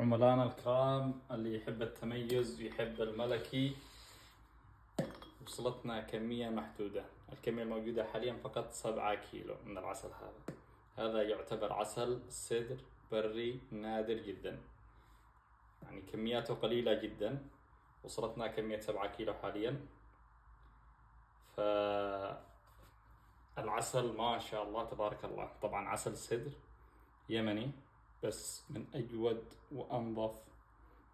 عملانا الكرام اللي يحب التميز ويحب الملكي، وصلتنا كمية محدودة. الكمية الموجودة حاليا فقط 7 كيلو من العسل هذا يعتبر عسل سدر بري نادر جدا، يعني كمياته قليلة جدا. وصلتنا كمية 7 كيلو حاليا. فالعسل ما شاء الله تبارك الله، طبعا عسل سدر يمني بس من أجود وأنظف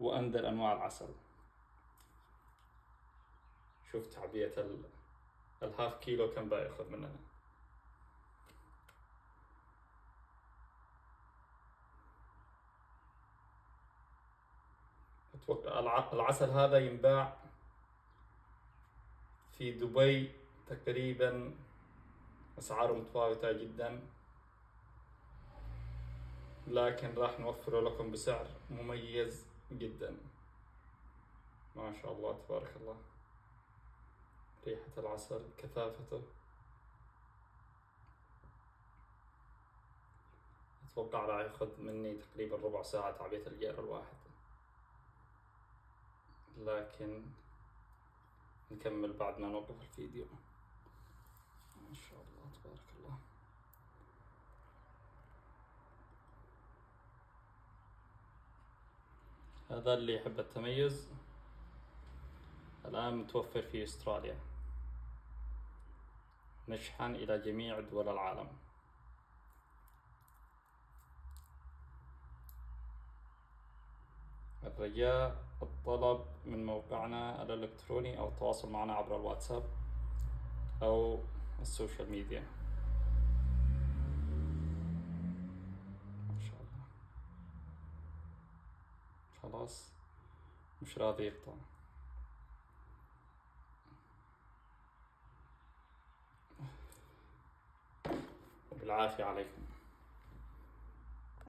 وأندر أنواع العسل. شوف تعبئة الهاف كيلو كم بياخذ مننا. أتوقع العسل هذا ينباع في دبي تقريبا أسعاره متفاوتة جدا، لكن راح نوفره لكم بسعر مميز جدا. ما شاء الله تبارك الله، ريحة العسل، كثافته. أتوقع راح ياخذ مني تقريبا ربع ساعة تعبئة الجير الواحد، لكن نكمل بعد ما نوقف الفيديو. ما شاء الله تبارك الله. هذا اللي يحب التميز الآن متوفر في أستراليا، نشحن إلى جميع دول العالم. الرجاء الطلب من موقعنا الإلكتروني أو التواصل معنا عبر الواتساب أو السوشيال ميديا. ما شاء الله، خلاص مش راضي يقطع. بالعافية عليكم.